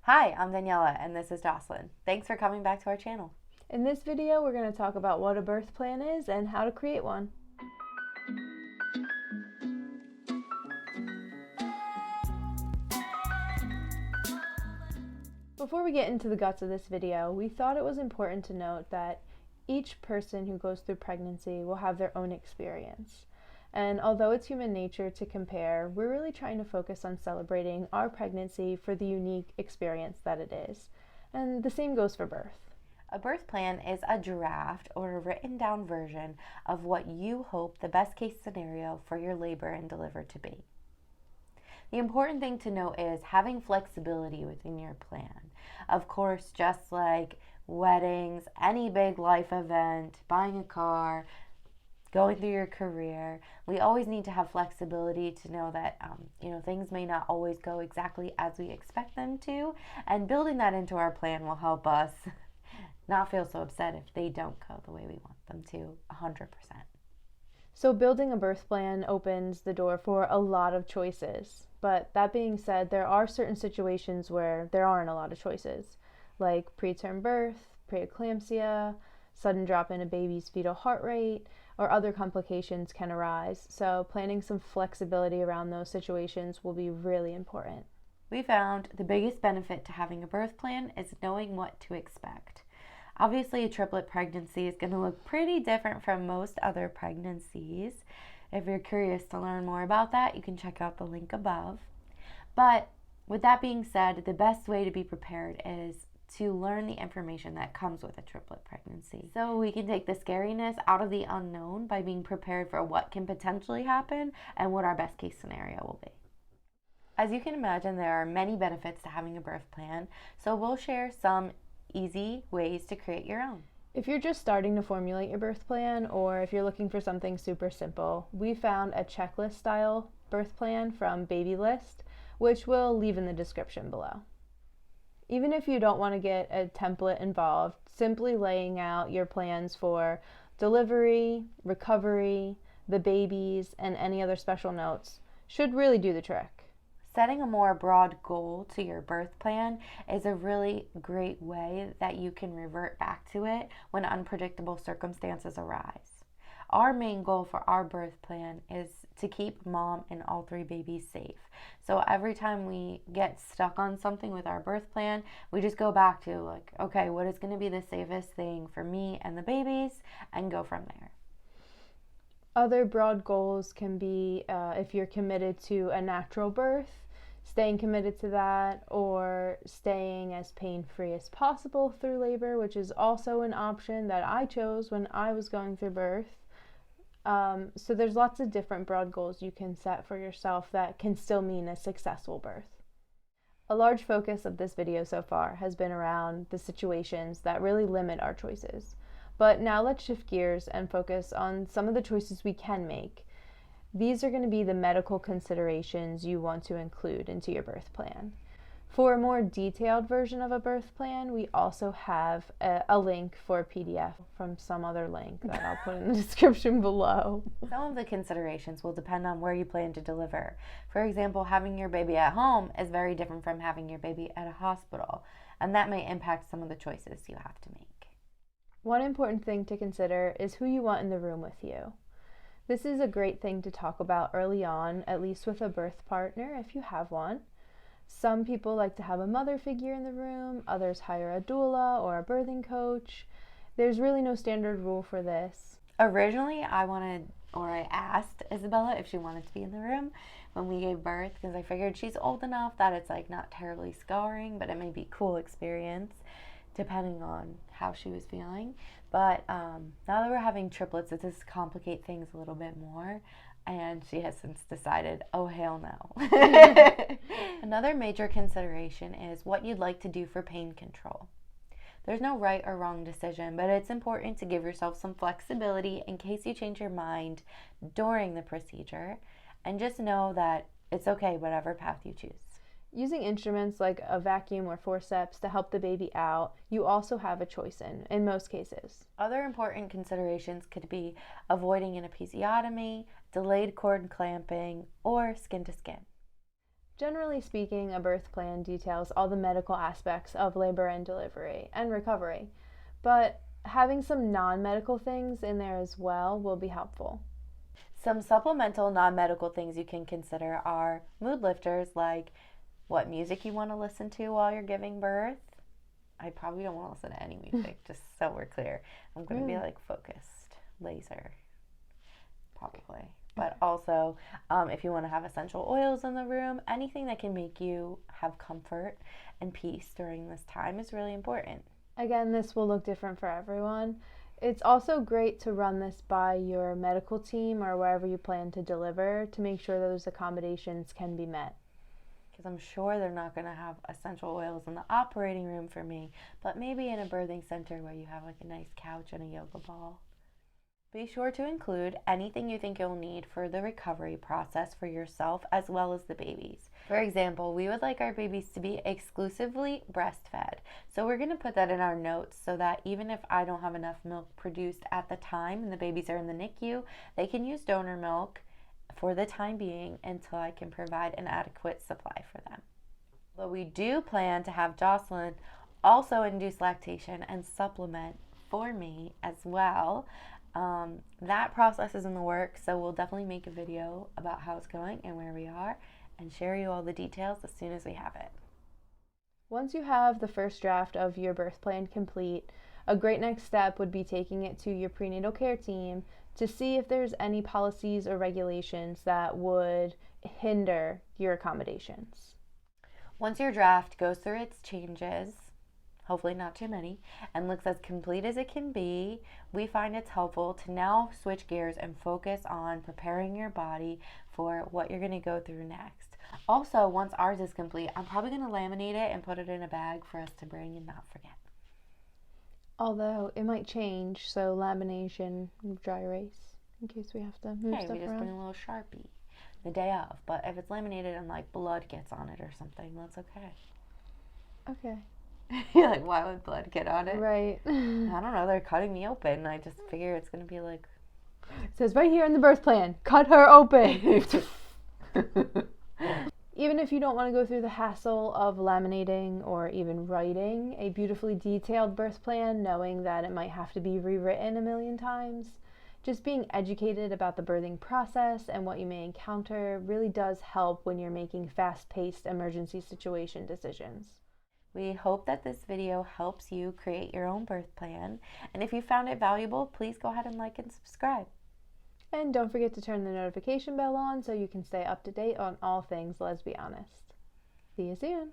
Hi, I'm Daniela and this is Jocelyn. Thanks for coming back to our channel. In this video, we're going to talk about what a birth plan is and how to create one. Before we get into the guts of this video, we thought it was important to note that each person who goes through pregnancy will have their own experience. And although it's human nature to compare, we're really trying to focus on celebrating our pregnancy for the unique experience that it is. And the same goes for birth. A birth plan is a draft or a written down version of what you hope the best case scenario for your labor and deliver to be. The important thing to note is having flexibility within your plan. Of course, just like weddings, any big life event, buying a car, going through your career, we always need to have flexibility to know that things may not always go exactly as we expect them to, and building that into our plan will help us not feel so upset if they don't go the way we want them to 100%. So building a birth plan opens the door for a lot of choices. But that being said, there are certain situations where there aren't a lot of choices, like preterm birth, preeclampsia, sudden drop in a baby's fetal heart rate, or other complications can arise. So planning some flexibility around those situations will be really important. We found the biggest benefit to having a birth plan is knowing what to expect. Obviously, a triplet pregnancy is going to look pretty different from most other pregnancies. If you're curious to learn more about that, you can check out the link above. But with that being said, the best way to be prepared is to learn the information that comes with a triplet pregnancy. So we can take the scariness out of the unknown by being prepared for what can potentially happen and what our best case scenario will be. As you can imagine, there are many benefits to having a birth plan, so we'll share some easy ways to create your own. If you're just starting to formulate your birth plan, or if you're looking for something super simple, we found a checklist style birth plan from BabyList, which we'll leave in the description below. Even if you don't want to get a template involved, simply laying out your plans for delivery, recovery, the babies, and any other special notes should really do the trick. Setting a more broad goal to your birth plan is a really great way that you can revert back to it when unpredictable circumstances arise. Our main goal for our birth plan is to keep mom and all three babies safe. So every time we get stuck on something with our birth plan, we just go back to okay, what is going to be the safest thing for me and the babies, and go from there. Other broad goals can be if you're committed to a natural birth, staying committed to that, or staying as pain-free as possible through labor, which is also an option that I chose when I was going through birth. So there's lots of different broad goals you can set for yourself that can still mean a successful birth. A large focus of this video so far has been around the situations that really limit our choices. But now let's shift gears and focus on some of the choices we can make. These are going to be the medical considerations you want to include into your birth plan. For a more detailed version of a birth plan, we also have a link for a PDF from some other link that I'll put in the description below. Some of the considerations will depend on where you plan to deliver. For example, having your baby at home is very different from having your baby at a hospital, and that may impact some of the choices you have to make. One important thing to consider is who you want in the room with you. This is a great thing to talk about early on, at least with a birth partner if you have one. Some people like to have a mother figure in the room, others hire a doula or a birthing coach. There's really no standard rule for this. Originally, I asked Isabella if she wanted to be in the room when we gave birth, because I figured she's old enough that it's not terribly scarring, but it may be a cool experience depending on how she was feeling. But now that we're having triplets, it does complicate things a little bit more, and she has since decided, oh hell no. Another major consideration is what you'd like to do for pain control. There's no right or wrong decision, but it's important to give yourself some flexibility in case you change your mind during the procedure, and just know that it's okay whatever path you choose. Using instruments like a vacuum or forceps to help the baby out, you also have a choice in most cases. Other important considerations could be avoiding an episiotomy, delayed cord clamping, or skin to skin. Generally speaking, a birth plan details all the medical aspects of labor and delivery and recovery, but having some non-medical things in there as well will be helpful. Some supplemental non-medical things you can consider are mood lifters, like what music you want to listen to while you're giving birth. I probably don't want to listen to any music, just so we're clear. I'm going to be like focused, laser, probably. But also, if you want to have essential oils in the room, anything that can make you have comfort and peace during this time is really important. Again, this will look different for everyone. It's also great to run this by your medical team or wherever you plan to deliver to make sure those accommodations can be met. Because I'm sure they're not going to have essential oils in the operating room for me, but maybe in a birthing center where you have like a nice couch and a yoga ball. Be sure to include anything you think you'll need for the recovery process for yourself as well as the babies. For example, we would like our babies to be exclusively breastfed. So we're going to put that in our notes so that even if I don't have enough milk produced at the time and the babies are in the NICU, they can use donor milk for the time being until I can provide an adequate supply for them. But we do plan to have Jocelyn also induce lactation and supplement for me as well. That process is in the works, so we'll definitely make a video about how it's going and where we are and share you all the details as soon as we have it. Once you have the first draft of your birth plan complete, a great next step would be taking it to your prenatal care team to see if there's any policies or regulations that would hinder your accommodations. Once your draft goes through its changes, hopefully not too many, and looks as complete as it can be, we find it's helpful to now switch gears and focus on preparing your body for what you're going to go through next. Also, once ours is complete, I'm probably going to laminate it and put it in a bag for us to bring and not forget. Although it might change, so lamination, dry erase, in case we have to move Hey, stuff we just around. bring a little Sharpie the day of, but if it's laminated and like blood gets on it or something, that's okay. Okay. You're like, why would blood get on it? Right. I don't know, they're cutting me open. I just figure it's going to be like... It says right here in the birth plan, cut her open. Even if you don't want to go through the hassle of laminating or even writing a beautifully detailed birth plan, knowing that it might have to be rewritten a million times, just being educated about the birthing process and what you may encounter really does help when you're making fast-paced emergency situation decisions. We hope that this video helps you create your own birth plan. And if you found it valuable, please go ahead and like and subscribe. And don't forget to turn the notification bell on so you can stay up to date on all things Lesbi-Honest. See you soon.